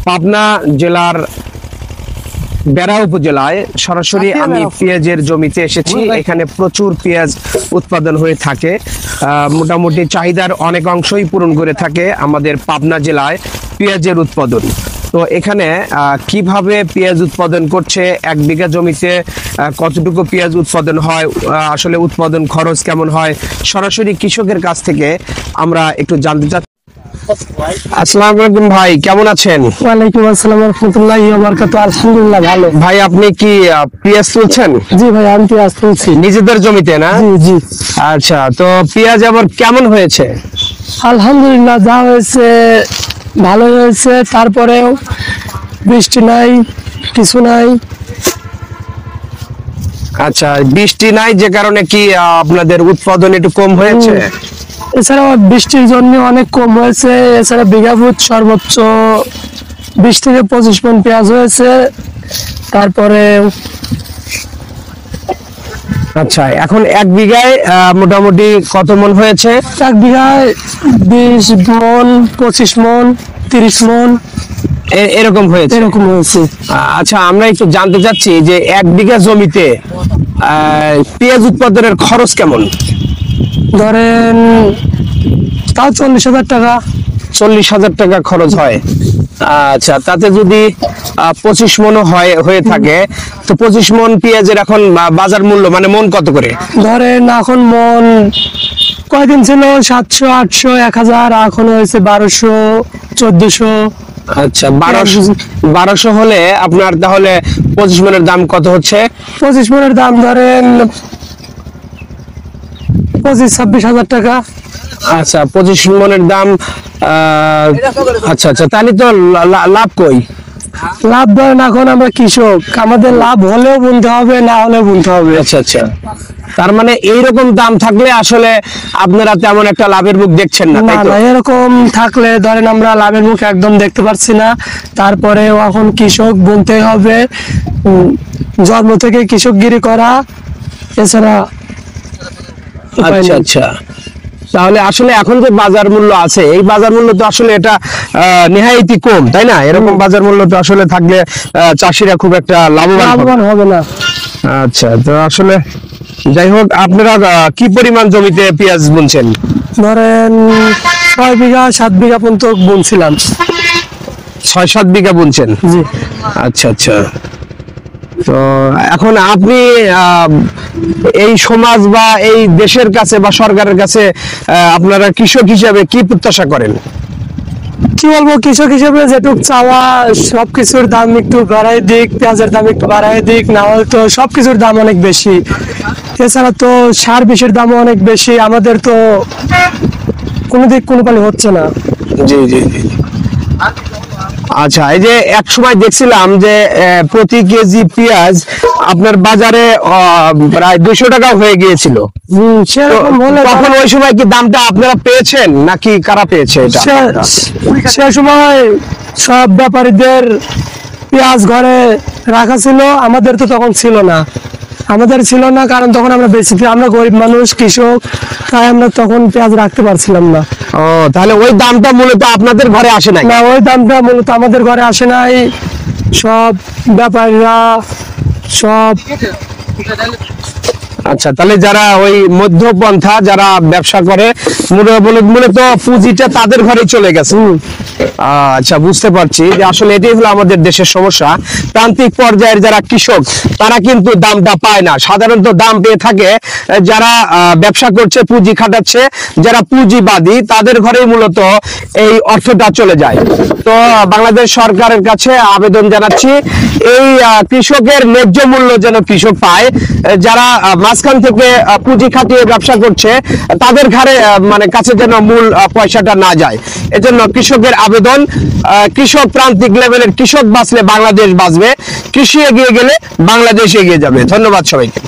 পাবনা জেলার বেড়া উপজেলায় সরাসরি আমি পেঁয়াজের জমিতে এসেছি। এখানে প্রচুর পেঁয়াজ উৎপাদন হয়ে থাকে, মোটামুটি চাহিদার অনেক অংশই পূরণ করে থাকে আমাদের পাবনা জেলায় পেঁয়াজের উৎপাদন। তো এখানে কিভাবে পেঁয়াজ উৎপাদন করছে, 1 বিঘা জমিতে কতটুকু পেঁয়াজ উৎপাদন হয়, আসলে উৎপাদন খরচ কেমন হয়, সরাসরি কৃষকের কাছ থেকে আমরা একটু জানতে চাচ্ছি। আসসালামু আলাইকুম ভাই, কেমন আছেন? ওয়ালাইকুম আসসালাম ওয়া রাহমাতুল্লাহি ওয়া বারাকাতুহু। আলহামদুলিল্লাহ ভালো। ভাই আপনি কি পেঁয়াজ তুলছেন? জি ভাই, আমি পেঁয়াজ তুলছি নিজেদের জমিতে না? জি জি। আচ্ছা, তো পেঁয়াজ আবার কেমন হয়েছে? আলহামদুলিল্লাহ, যা হয়েছে ভালো হয়েছে, তারপরেও বৃষ্টি নাই, কিছু নাই। আচ্ছা, বৃষ্টি নাই যে কারণে কি আপনাদের উৎপাদন একটু কম হয়েছে? এছাড়াও বৃষ্টির জন্য অনেক কম হয়েছে। এছাড়া বিঘা ফুট সর্বোচ্চ 20 থেকে 25 মণ পেঁয়াজ হয়েছে। তারপরে আচ্ছা, এখন 1 বিঘায় মোটামুটি কত মণ হয়েছে? 1 বিঘায় 20 মণ, 25 মণ, 30 মণ এরকম হয়েছে। এরকম হয়েছে। আচ্ছা, আমরা একটু জানতে চাচ্ছি যে 1 বিঘা জমিতে পেঁয়াজ উৎপাদনের খরচ কেমন? ধরেন তাও 40,000 টাকা। 40,000 টাকা খরচ হয়। আচ্ছা, তাতে যদি 25 মণ হয়ে থাকে, তো 25 মণ পেঁয়াজের এখন বাজার মূল্য মানে মণ কত করে? ধরেন এখন মন কয়দিন ছিল 700, 800, 1000, এখন হয়েছে 1200, 1400। আচ্ছা, 1200 হলে আপনার তাহলে 25 মণের দাম কত হচ্ছে? 25 মণের দাম ধরেন 25-26,000 টাকা। আচ্ছা, 25 মণের দাম। আচ্ছা আচ্ছা, তাহলে তো লাভ কই? লাভ ধরেন এখন আমরা কৃষক, আমাদের লাভ হলেও বুনতে হবে, না হলেও বুনতে হবে। আচ্ছা আচ্ছা, তার মানে এইরকম দাম থাকলে আসলে আপনারা তেমন একটা লাভের মুখ দেখছেন না, তাই তো? না, এরকম থাকলে ধরেন আমরা লাভের মুখ একদম দেখতে পাচ্ছি না। তারপরেও এখন কৃষক বুনতে হবে, জন্ম থেকে কৃষকগিরি করা, এছাড়া উপায় আচ্ছা নেই। আচ্ছা, তাহলে আসলে এখন যে বাজার মূল্য আছে, এই বাজার মূল্য তো আসলে এটা নেহায়েতই কম, তাই না? এরকম বাজার মূল্য তো আসলে থাকলে চাষিরা খুব একটা লাভবান হবে না। আচ্ছা, তো আসলে যাই হোক, আপনারা কি পরিমাণ জমিতে পেঁয়াজ বুনছেন? ধরেন 6 বিঘা 7 বিঘা পর্যন্ত বুনছিলাম। 6-7 বিঘা বুনছেন? জি। আচ্ছা আচ্ছা, তো এখন আপনি এই সমাজ বা এই দেশের কাছে বা সরকারের কাছে আপনারা কৃষক হিসাবে কি প্রত্যাশা করেন? কি বলবো, কৃষক হিসেবে যেটুক চাওয়া, সবকিছুর দাম একটু বাড়াই দিক, পেঁয়াজের দাম একটু বাড়াই দিক, না হলে তো সবকিছুর দাম অনেক বেশি। এছাড়া তো সার বিষের দামও অনেক বেশি, আমাদের তো কোনো দিক কোনো পালি হচ্ছে না। জি জি জি। আচ্ছা, এই যে এক সময় দেখছিলাম যে প্রতি কেজি পেঁয়াজ আপনার বাজারে প্রায় 200 টাকা হয়ে গিয়েছিল। সেরকম হলে তখন ওই সময় কি দামটা আপনারা পেয়েছেন নাকি কারা পেয়েছে এটা? সে সময় সব ব্যাপারীদের পেঁয়াজ ঘরে রাখা ছিল, আমাদের তো তখন ছিল না। আমাদের ছিল না কারণ তখন আমরা বেশি, আমরা গরিব মানুষ, কৃষক, তাই আমরা তখন পেঁয়াজ রাখতে পারছিলাম না। ও, তাহলে ওই দামটা মূলত আপনাদের ঘরে আসে নাই? না, ওই দামটা মূলত আমাদের ঘরে আসে নাই। সব ব্যাপারীরা সব। আচ্ছা, তাহলে যারা ওই মধ্যপন্থা যারা ব্যবসা করে মূলত পুঁজিটা তাদের ঘরে চলে গেছে। আচ্ছা, বুঝতে পারছি যে আসলে এটাই হলো আমাদের দেশের সমস্যা। প্রান্তিক পর্যায়ের যারা কৃষক তারা কিন্তু দামটা পায় না। সাধারণত দাম পেয়ে থাকে যারা ব্যবসা করছে, পুঁজি খাটাচ্ছে, যারা পুঁজিবাদী, তাদের ঘরেই মূলত এই অর্থটা চলে যায়। তো বাংলাদেশ সরকারের কাছে আবেদন জানাচ্ছি, এই কৃষকের ন্যায্য মূল্য যেন কৃষক পায়। যারা মাঝখান থেকে পুঁজি খাটিয়ে ব্যবসা করছে তাদের ঘরে মানে কাছে যেন মূল পয়সাটা না যায়। এজন্য কৃষকের আবেদন, কৃষক প্রান্তিক লেভেলের কৃষক বাঁচলে বাংলাদেশ বাঁচবে, কৃষি এগিয়ে গেলে বাংলাদেশ এগিয়ে যাবে। ধন্যবাদ সবাইকে।